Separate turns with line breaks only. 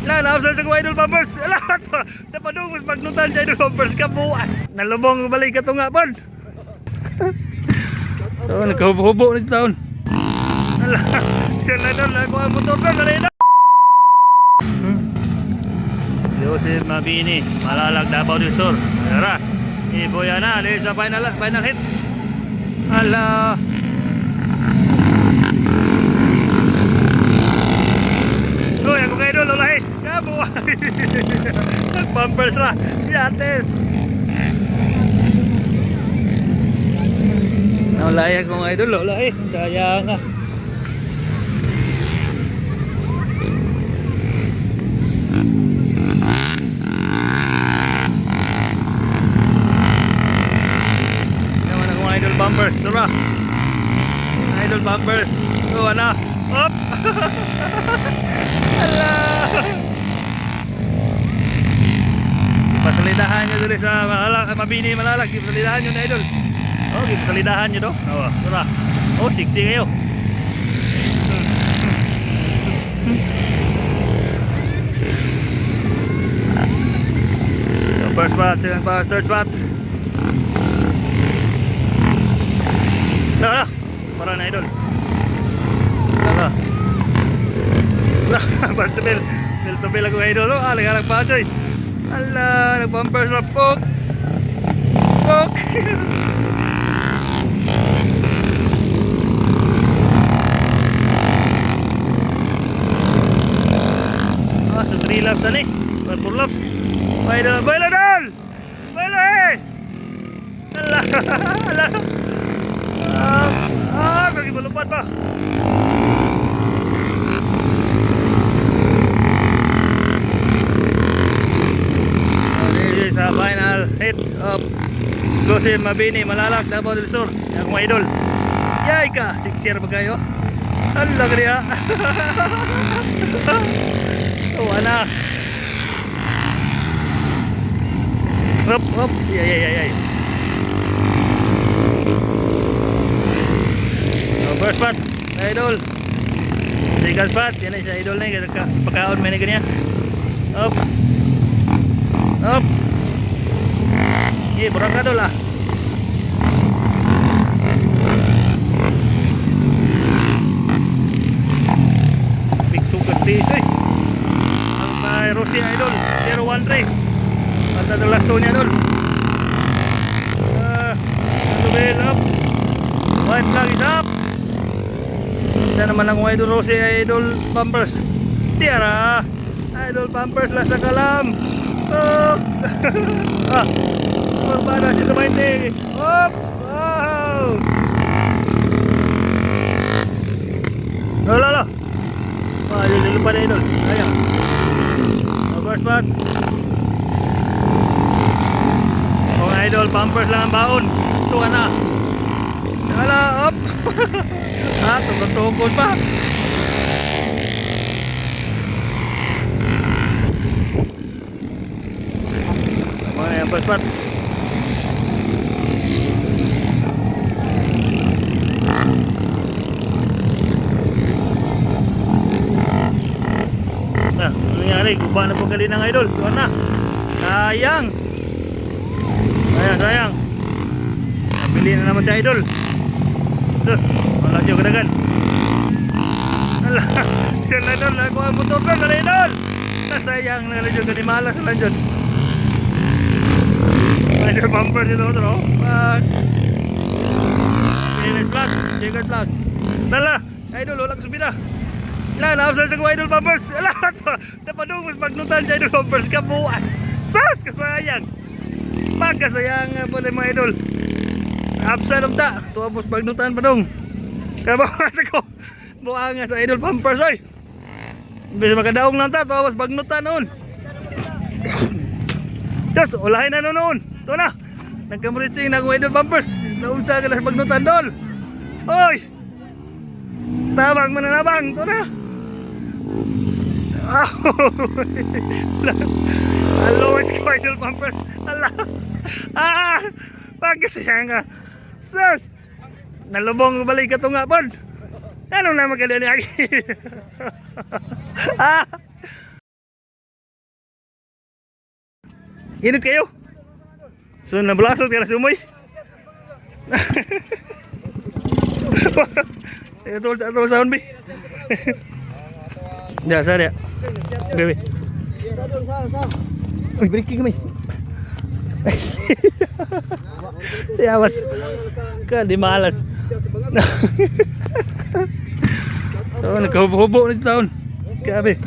Nausan sa idol bumpers. Lahat pa. Napadungos magnutan sa idol bumpers kabuan. Nalubong balik ka to nga pod. So, nagkahubo-hubo na taon. Siya na doon, ako ang motor doon, dali na. Joseph Mabini, Malalag, Davao del Sur. Tara, iboya na, dahil sa final hit. Hala. Uy, ako kayo doon, lulahi. Kabuhay. Nag-bumpers na. Yates. Lulahi akong idol, lulahi. Sayang nga. Naman akong idol bumpers, tara. Idol bumpers. So, ano? Up! Hala! Pasalidahan nyo dito sa Mabini, Malalag. Pasalidahan nyo na idol. Oh, pasalidahan nyo do. Oh, tara. Oh, siksi kayo. First spot, second spot, third spot. Nah, para na idol. Nah. Bartobel, Bartobel ako idol. Oh, alag-alag pa joy. Ala, nag-bumpers na pok. Pok. Ah, so 3 laps na ni. 4 laps. Baila, baila dal. Baila eh. Ala, ala. Kaki melompat pa. Sa final hit of Joseph Mabini, Malalag, Davao del Sur. Yang mga idol. Yay ka, siksir ba kayo? Hala ka niya. Oh, anak. Hop, hop. Yay. Oh, first spot, idol. Second spot, yan ay sa idol na yung pagkaon may na ganyan. Hop. Hop. Okay, burang ka doon lah. Big tugas dito eh. Ang may Rossi idol 013. Mata the last niya doon. Tubel up. White flag is up. Isa naman ang idol Rossi idol bumpers. Tiara idol bumpers last na kalam. Oh. Ah. Para si Tumainte. Hop! Wow! Lala. Ah, yun lupa na idol. Sayang. First spot. Kung idol, bumpers lang ang baon. Tuwa na. Lala, hop! Ah, tukod-tukod pa. Mana yang first spot? Nah, nangyari, guba na po kali ng idol. Tuwan na. Sayang. Sayang. Napili na naman si idol. Terus, malas yung kadagan. Alah, siya na doon. Ako ang motor doon, kali idol. Sayang na kali yung kanimalas na dyan. Idol bumper dito, bro. Finish flag, second flag. Lala, idol, walang subida. Nausan sa idol bumpers. Lahat pa. Napadungos magnutan sa idol bumpers kabuan. Sas, kasayang. Pagkasayang po na mga idol. Upside of that. Tuwapos magnutan pa dong. Kabuan ko. Buang nga sa idol bumpers oy. Bisa makadaong lang ta. Tuwapos magnutan noon. Just, ulahin na noon. Ito na. Nagkamuritsing na idol bumpers. Naunsa ka na sa magnutan doon. Oy. Tabang mananabang. Ito na. Hello, it's idol bumpers. Allah. Pagkasaya nga. Sus. Nalubong balik ka ito nga pod. Anong naman ka din lagi? Init kayo. So nabalasot ka na sumoy. Ito sound bi. Ya, sorry. Bebe. Uy, breaking kami. Tiawas. Ka di malas. Oh, nagkahubo-hubo na ito taon. Grabe.